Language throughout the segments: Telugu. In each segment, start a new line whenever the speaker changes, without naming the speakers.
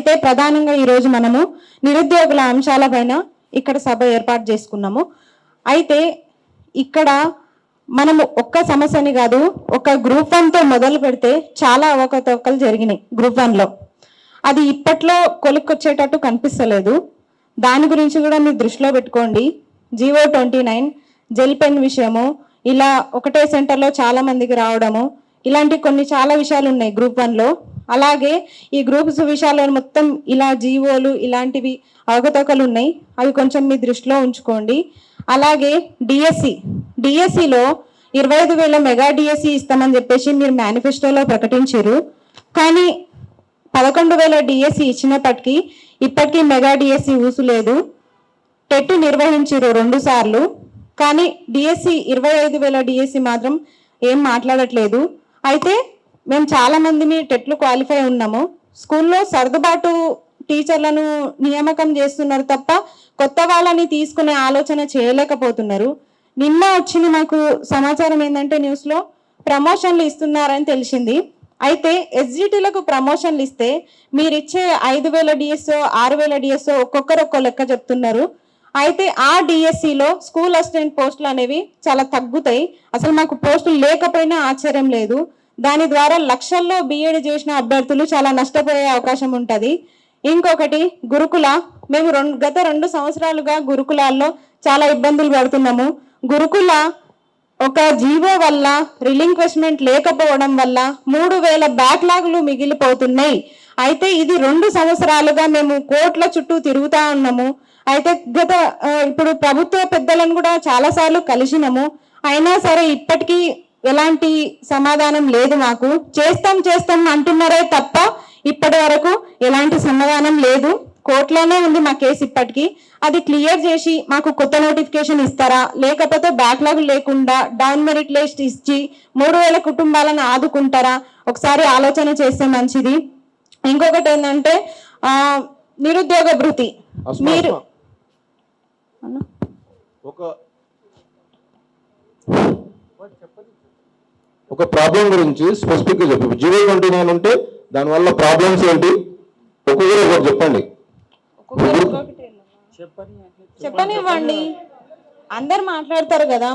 అయితే ప్రధానంగా ఈరోజు మనము నిరుద్యోగుల అంశాలపైన ఇక్కడ సభ ఏర్పాటు చేసుకున్నాము. అయితే ఇక్కడ మనము ఒక్క సమస్యని కాదు, ఒక గ్రూప్ 1తో మొదలు పెడితే చాలా అవకతవకలు జరిగినాయి గ్రూప్ 1లో. అది ఇప్పట్లో కొలిక్కొచ్చేటట్టు కనిపిస్తలేదు. దాని గురించి కూడా మీరు దృష్టిలో పెట్టుకోండి. జీవో 29 జెల్ పెన్ విషయము, ఇలా ఒకటే సెంటర్లో చాలా మందికి రావడము, ఇలాంటి కొన్ని చాలా విషయాలు ఉన్నాయి గ్రూప్ 1లో. అలాగే ఈ గ్రూప్స్ విషయాల్లో మొత్తం ఇలా జీవోలు ఇలాంటివి అవకతవకలు ఉన్నాయి, అవి కొంచెం మీ దృష్టిలో ఉంచుకోండి. అలాగే డిఎస్సిలో 25,000 మెగా డిఎస్సి ఇస్తామని చెప్పేసి మీరు మేనిఫెస్టోలో ప్రకటించారు. కానీ 11,000 డిఎస్సి ఇచ్చినప్పటికీ ఇప్పటికీ మెగా డిఎస్సి ఊసులేదు. టెట్ నిర్వహించారు 2 సార్లు, కానీ డిఎస్సి 25,000 డిఎస్సి మాత్రం ఏం మాట్లాడట్లేదు. అయితే మేము చాలా మందిని టెట్లు క్వాలిఫై ఉన్నాము. స్కూల్లో సర్దుబాటు టీచర్లను నియామకం చేస్తున్నారు తప్ప కొత్త వాళ్ళని తీసుకునే ఆలోచన చేయలేకపోతున్నారు. నిన్న వచ్చిన మాకు సమాచారం ఏంటంటే న్యూస్లో ప్రమోషన్లు ఇస్తున్నారని తెలిసింది. అయితే ఎస్జిటీలకు ప్రమోషన్లు ఇస్తే మీరిచ్చే 5,000 డిఎస్ఓ 6,000 డిఎస్ఓ ఒక్కొక్కరు ఒక్కో లెక్క చెప్తున్నారు. అయితే ఆ డిఎస్సిలో స్కూల్ అసిస్టెంట్ పోస్టులు అనేవి చాలా తగ్గుతాయి. అసలు మాకు పోస్టులు లేకపోయినా ఆశ్చర్యం లేదు. దాని ద్వారా లక్షల్లో బిఎడ్ చేసిన అభ్యర్థులు చాలా నష్టపోయే అవకాశం ఉంటుంది. ఇంకొకటి గురుకుల, మేము గత 2 సంవత్సరాలుగా గురుకులాల్లో చాలా ఇబ్బందులు పడుతున్నాము. గురుకుల ఒక జీవో వల్ల రిలింక్వెస్ట్మెంట్ లేకపోవడం వల్ల 3,000 బ్యాక్లాగులు మిగిలిపోతున్నాయి. అయితే ఇది 2 సంవత్సరాలుగా మేము కోర్టుల చుట్టూ తిరుగుతా ఉన్నాము. అయితే ఇప్పుడు ప్రభుత్వ పెద్దలను కూడా చాలాసార్లు కలిసినాము. అయినా సరే ఇప్పటికీ ఎలాంటి సమాధానం లేదు. మాకు చేస్తాం అంటున్నారే తప్ప ఇప్పటి వరకు ఎలాంటి సమాధానం లేదు. కోర్టులోనే ఉంది మా కేసు ఇప్పటికీ. అది క్లియర్ చేసి మాకు కొత్త నోటిఫికేషన్ ఇస్తారా, లేకపోతే బ్యాక్లాగ్ లేకుండా డౌన్ మెరిట్ లిస్ట్ ఇచ్చి 3,000 కుటుంబాలను ఆదుకుంటారా, ఒకసారి ఆలోచన చేస్తే మంచిది. ఇంకొకటి ఏంటంటే నిరుద్యోగ భృతి. మీరు
ఒక ప్రాబ్లం గురించి స్పెసిఫిక్గా చెప్పు. జీవో 29 ఉంటే దానివల్ల ప్రాబ్లమ్స్ ఏంటి ఒక్కొక్కరు ఒకటి చెప్పండి.
చెప్పనివ్వండి, అందరు మాట్లాడతారు కదా,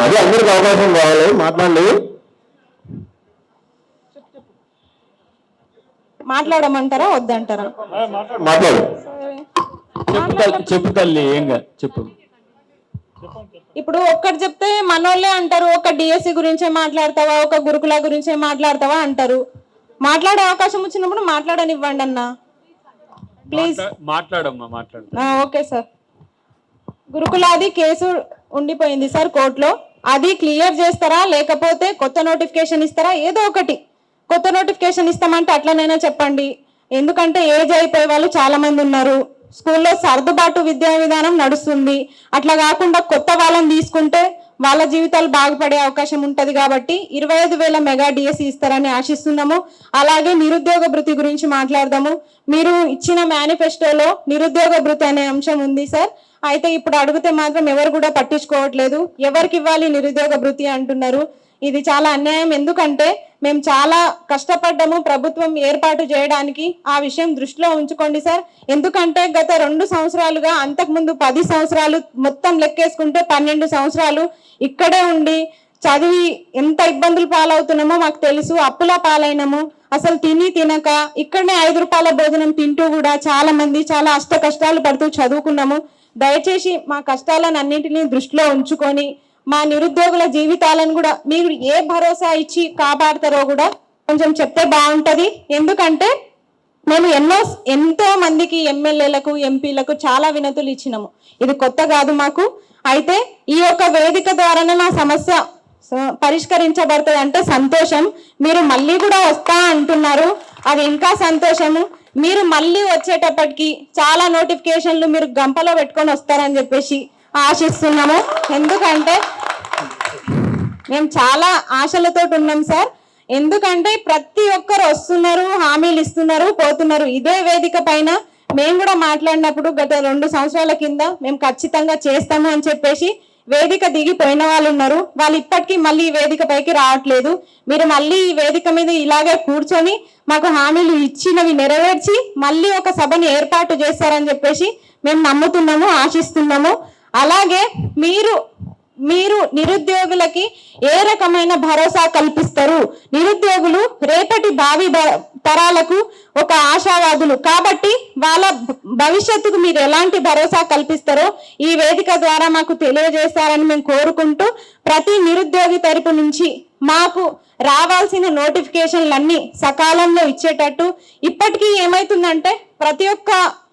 అదే అందరికి అవకాశం కావాలి, మాట్లాడండి.
మాట్లాడమంటారా వద్దంటారా?
మాట్లాడు.
చెప్పు తల్లి, ఏంగా చెప్పు.
ఇప్పుడు ఒక్కటి చెప్తే మనోళ్ళే అంటారు, ఒక డిఎస్సి గురించే మాట్లాడతావా, ఒక గురుకుల గురించే మాట్లాడతావా అంటారు. మాట్లాడే అవకాశం వచ్చినప్పుడు మాట్లాడనివ్వండి అన్న, ప్లీజ్.
మాట్లాడమ్మా, మాట్లాడు.
Okay sir. గురుకులాది కేసు ఉండిపోయింది సార్ కోర్టులో. అది క్లియర్ చేస్తారా, లేకపోతే కొత్త నోటిఫికేషన్ ఇస్తారా? ఏదో ఒకటి. కొత్త నోటిఫికేషన్ ఇస్తామంటే అట్లనైనా చెప్పండి. ఎందుకంటే ఏజ్ అయిపోయే వాళ్ళు చాలా మంది ఉన్నారు. స్కూల్లో సర్దుబాటు విద్యా విధానం నడుస్తుంది. అట్లా కాకుండా కొత్త వాళ్ళని తీసుకుంటే వాళ్ళ జీవితాలు బాగుపడే అవకాశం ఉంటుంది. కాబట్టి 25,000 మెగా డిఎస్సి ఇస్తారని ఆశిస్తున్నాము. అలాగే నిరుద్యోగ భృతి గురించి మాట్లాడదాము. మీరు ఇచ్చిన మేనిఫెస్టోలో నిరుద్యోగ భృతి అనే అంశం ఉంది సార్. అయితే ఇప్పుడు అడిగితే మాత్రం ఎవరు కూడా పట్టించుకోవట్లేదు. ఎవరికి ఇవ్వాలి నిరుద్యోగ భృతి అంటున్నారు. ఇది చాలా అన్యాయం. ఎందుకంటే మేము చాలా కష్టపడ్డాము ప్రభుత్వం ఏర్పాటు చేయడానికి. ఆ విషయం దృష్టిలో ఉంచుకోండి సార్. ఎందుకంటే గత 2 సంవత్సరాలుగా, అంతకుముందు 10 సంవత్సరాలు మొత్తం లెక్కేసుకుంటే 12 సంవత్సరాలు ఇక్కడే ఉండి చదివి ఎంత ఇబ్బందులు పాలవుతున్నామో మాకు తెలుసు. అప్పుల పాలైనము. అసలు తినక ఇక్కడనే 5 రూపాయల భోజనం తింటూ కూడా చాలా మంది చాలా అష్ట కష్టాలు పడుతూ చదువుకున్నాము. దయచేసి మా కష్టాలను అన్నింటినీ దృష్టిలో ఉంచుకొని మా నిరుద్యోగుల జీవితాలను కూడా మీరు ఏ భరోసా ఇచ్చి కాపాడతారో కూడా కొంచెం చెప్తే బాగుంటుంది. ఎందుకంటే మేము ఎంతో మందికి ఎమ్మెల్యేలకు ఎంపీలకు చాలా వినతులు ఇచ్చినాము. ఇది కొత్త కాదు మాకు. అయితే ఈ యొక్క వేదిక ద్వారానే మా సమస్య పరిష్కరించబడుతుంది అంటే సంతోషం. మీరు మళ్ళీ కూడా వస్తా అంటున్నారు, అది ఇంకా సంతోషము. మీరు మళ్ళీ వచ్చేటప్పటికి చాలా నోటిఫికేషన్లు మీరు గంపలో పెట్టుకొని వస్తారని చెప్పేసి ఆశిస్తున్నాము. ఎందుకంటే మేము చాలా ఆశలతో ఉన్నాం సార్. ఎందుకంటే ప్రతి ఒక్కరు వస్తున్నారు, హామీలు ఇస్తున్నారు, పోతున్నారు. ఇదే వేదిక పైన మేము కూడా మాట్లాడినప్పుడు గత 2 సంవత్సరాల కింద మేము ఖచ్చితంగా చేస్తాము అని చెప్పేసి వేదిక దిగిపోయిన వాళ్ళు ఉన్నారు. వాళ్ళు ఇప్పటికీ మళ్ళీ ఈ వేదిక పైకి రావట్లేదు. మీరు మళ్ళీ ఈ వేదిక మీద ఇలాగే కూర్చొని మాకు హామీలు ఇచ్చినవి నెరవేర్చి మళ్ళీ ఒక సభని ఏర్పాటు చేస్తారని చెప్పేసి మేము నమ్ముతున్నాము, ఆశిస్తున్నాము. అలాగే మీరు నిరుద్యోగులకి ఏ రకమైన భరోసా కల్పిస్తారు? నిరుద్యోగులు రేపటి భావి తరాలకు ఒక ఆశావాదులు కాబట్టి వాళ్ళ భవిష్యత్తుకు మీరు ఎలాంటి భరోసా కల్పిస్తారో ఈ వేదిక ద్వారా మాకు తెలియజేస్తారని మేము కోరుకుంటూ, ప్రతి నిరుద్యోగి తరపు నుంచి మాకు రావాల్సిన నోటిఫికేషన్లన్నీ సకాలంలో ఇచ్చేటట్టు. ఇప్పటికీ ఏమైతుందంటే ప్రతి ఒక్క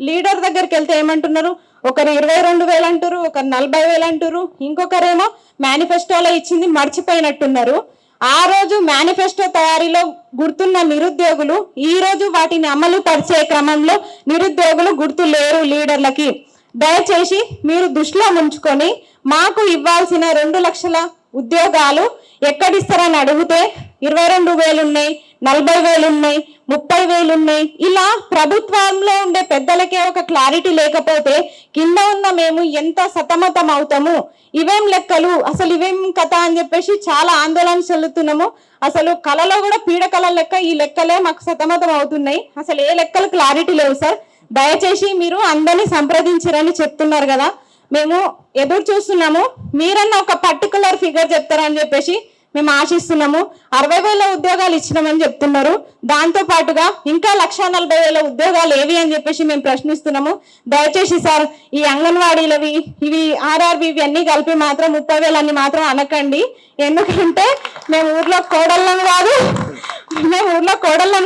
లీడర్ దగ్గరికి వెళ్తే ఏమంటున్నారు, ఒకరు 22,000 అంటారు, ఒకరు 40,000 అంటారు, ఇంకొకరేమో మేనిఫెస్టోలో ఇచ్చింది మర్చిపోయినట్టున్నారు. ఆ రోజు మేనిఫెస్టో తయారీలో గుర్తున్న నిరుద్యోగులు ఈ రోజు వాటిని అమలు పరిచే క్రమంలో నిరుద్యోగులు గుర్తు లేరు లీడర్లకి. దయచేసి మీరు దృష్టిలో ఉంచుకొని మాకు ఇవ్వాల్సిన 2 లక్షల ఉద్యోగాలు ఎక్కడిస్తారని అడిగితే 22,000 ఉన్నాయి, 40,000 ఉన్నాయి, 30,000 ఉన్నాయి. ఇలా ప్రభుత్వంలో ఉండే పెద్దలకే ఒక క్లారిటీ లేకపోతే కింద ఉన్న మేము ఎంత సతమతం అవుతాము, ఇవేం లెక్కలు, అసలు ఇవేం కథ అని చెప్పేసి చాలా ఆందోళన చెందుతున్నాము. అసలు కళలో కూడా పీడకల లెక్క ఈ లెక్కలే మాకు సతమతం అవుతున్నాయి. అసలు ఏ లెక్కలు క్లారిటీ లేవు సార్. దయచేసి మీరు అందరినీ సంప్రదించరని చెప్తున్నారు కదా, మేము ఎదురు చూస్తున్నాము. మీరన్నా ఒక పర్టికులర్ ఫిగర్ చెప్తారని చెప్పేసి మేము ఆశిస్తున్నాము. 60,000 ఉద్యోగాలు ఇచ్చినామని చెప్తున్నారు. దాంతో పాటుగా ఇంకా 140,000 ఉద్యోగాలు ఏవి అని చెప్పేసి మేము ప్రశ్నిస్తున్నాము. దయచేసి సార్ ఈ అంగన్వాడీలవి ఇవి ఆర్ఆర్బి ఇవన్నీ కలిపి మాత్రం 30,000 అని మాత్రం అనకండి. ఎందుకంటే మేము ఊర్లో కోడళ్ళం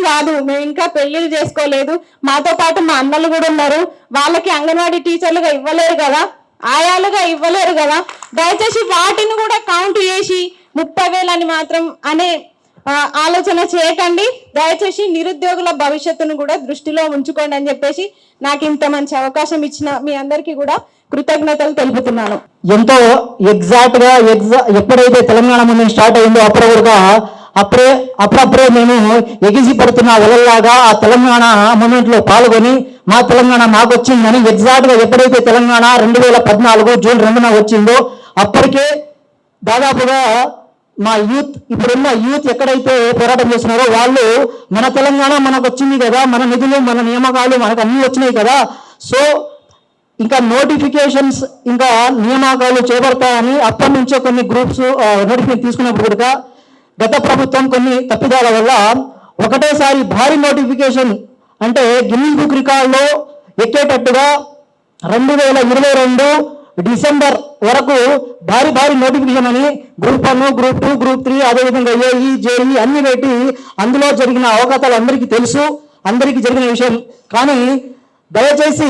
కాదు, మేము ఇంకా పెళ్లిళ్ళు చేసుకోలేదు. మాతో పాటు మా అన్నలు కూడా ఉన్నారు. వాళ్ళకి అంగన్వాడీ టీచర్లుగా ఇవ్వలేరు కదా, ఆయాలుగా ఇవ్వలేరు కదా. దయచేసి వాటిని కూడా కౌంట్ చేసి 30,000 అని మాత్రం అనే ఆలోచన చేయకండి. దయచేసి నిరుద్యోగుల భవిష్యత్తును కూడా దృష్టిలో ఉంచుకోండి అని చెప్పేసి నాకు ఇంత మంచి అవకాశం ఇచ్చిన మీ అందరికీ కూడా కృతజ్ఞతలు తెలుపుతున్నాను.
ఎంతో ఎగ్జాక్ట్ గా ఎప్పుడైతే తెలంగాణ మూమెంట్ స్టార్ట్ అయిందో అప్పుడప్పుడే మేము ఎగిసి పడుతున్న వలల్లాగా ఆ తెలంగాణ మూమెంట్ లో పాల్గొని మా తెలంగాణ మాకు వచ్చిందని ఎగ్జాక్ట్ గా ఎప్పుడైతే తెలంగాణ 2014 జూన్ 2న వచ్చిందో అప్పటికే దాదాపుగా మా యూత్, ఇప్పుడున్న యూత్ ఎక్కడైతే పోరాటం చేస్తున్నారో వాళ్ళు మన తెలంగాణ మనకు వచ్చింది కదా, మన నిధులు మన నియామకాలు మనకు అన్ని వచ్చినాయి కదా, సో ఇంకా నోటిఫికేషన్స్ ఇంకా నియామకాలు చేపడతాయని అప్పటి నుంచే కొన్ని గ్రూప్స్ నోటిఫికేషన్ తీసుకున్నప్పుడు కూడా గత ప్రభుత్వం కొన్ని తప్పిదాల వల్ల ఒకటేసారి భారీ నోటిఫికేషన్ అంటే గిన్నిస్ బుక్ రికార్డులో ఎక్కేటట్టుగా 2022 డిసెంబర్ వరకు భారీ నోటిఫికేషన్ అని గ్రూప్ 1, గ్రూప్ 2, గ్రూప్ 3 అదేవిధంగా ఏఈ, జేఈ అన్ని పెట్టి అందులో జరిగిన అవకాశాలు అందరికీ తెలుసు, అందరికీ జరిగిన విషయం. కానీ దయచేసి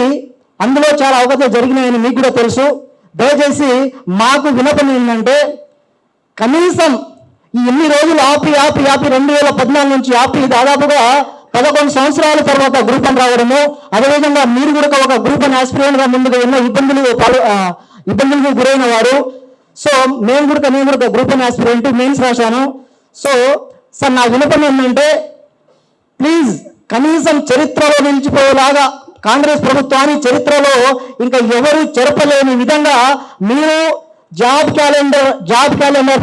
అందులో చాలా అవకాశాలు జరిగినాయని మీకు కూడా తెలుసు. దయచేసి మాకు వినపం ఏంటంటే కనీసం ఈ ఎన్ని రోజులు ఆపి 2014 నుంచి ఆపి దాదాపుగా 11 సంవత్సరాల తర్వాత గ్రూప్ 1 రావడము, అదేవిధంగా మీరు కూడా ఒక గ్రూప్ 1 ఆస్పిరెంట్ గా ముందుగా ఎన్నో ఇబ్బందులకు గురైన వారు. సో నేను కూడా గ్రూప్ 1 ఆస్పిరెంట్ మెయిన్స్ రాశాను. సో సార్ నా వినపం ఏంటంటే ప్లీజ్ కనీసం చరిత్రలో నిలిచిపోయేలాగా కాంగ్రెస్ ప్రభుత్వాన్ని చరిత్రలో ఇంకా ఎవరు చెరపలేని విధంగా మీరు జాబ్ క్యాలెండర్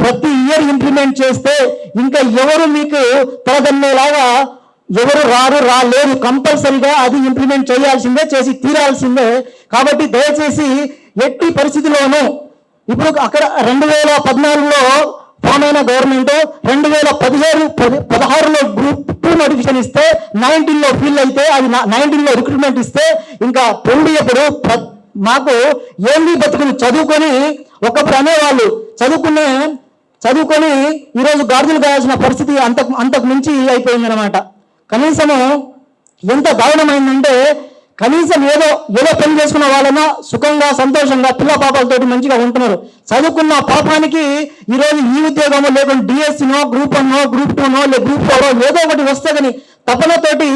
ప్రతి ఇయర్ ఇంప్లిమెంట్ చేస్తే ఇంకా ఎవరు మీకు తలదన్నేలాగా ఎవరు రాలేరు. కంపల్సరీగా అది ఇంప్లిమెంట్ చేయాల్సిందే, చేసి తీరాల్సిందే. కాబట్టి దయచేసి ఎట్టి పరిస్థితిలోనూ ఇప్పుడు అక్కడ 2014లో ఫామ్ అయిన గవర్నమెంట్ 2016లో గ్రూప్ 2 నోటిఫికేషన్ ఇస్తే 19లో ఫిల్ అయితే అది 19లో రిక్రూట్మెంట్ ఇస్తే ఇంకా ఎప్పుడు మాకు ఏంది బతుకులు చదువుకొని ఒకప్పుడు అనేవాళ్ళు చదువుకొని ఈరోజు గాడిదలు కావాల్సిన పరిస్థితి అంతకు మించి అయిపోయిందనమాట. కనీసము ఎంత దారుణమైందంటే కనీసం ఏదో పెళ్లి చేసుకున్న వాళ్ళైనా సుఖంగా సంతోషంగా పిల్ల పాపాలతోటి మంచిగా ఉంటున్నారు. చదువుకున్న పాపానికి ఈరోజు ఈ ఉద్యోగమో లేకుంటే డిఎస్సీనో గ్రూప్ 1నో గ్రూప్ 2నో లేదా గ్రూప్ 4 ఏదో ఒకటి వస్తే కానీ తపనతోటి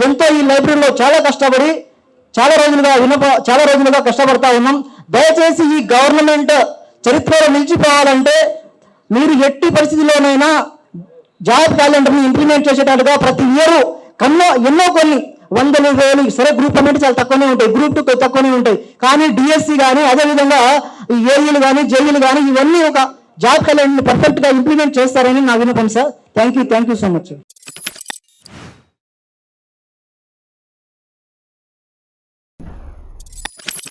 ఎంతో ఈ లైబ్రరీలో చాలా కష్టపడి చాలా రోజులుగా కష్టపడతా ఉన్నాం. దయచేసి ఈ గవర్నమెంట్ చరిత్రలో నిలిచిపోవాలంటే మీరు ఎట్టి పరిస్థితిలోనైనా జాబ్ క్యాలెండర్ని ఇంప్లిమెంట్ చేసేటట్టుగా ప్రతి ఇయర్ ఎన్నో కొన్ని 100,000 సరే గ్రూప్ 1 అంటే చాలా తక్కువనే ఉంటాయి, గ్రూప్ 2 తక్కువనే ఉంటాయి. కానీ డిఎస్సి కానీ అదేవిధంగా ఈ ఏఈలు కానీ జేఈలు కానీ ఇవన్నీ ఒక జాబ్ క్యాలెండర్ని పర్ఫెక్ట్ గా ఇంప్లిమెంట్ చేస్తారని నా విన్నపం sir. Thank you so much.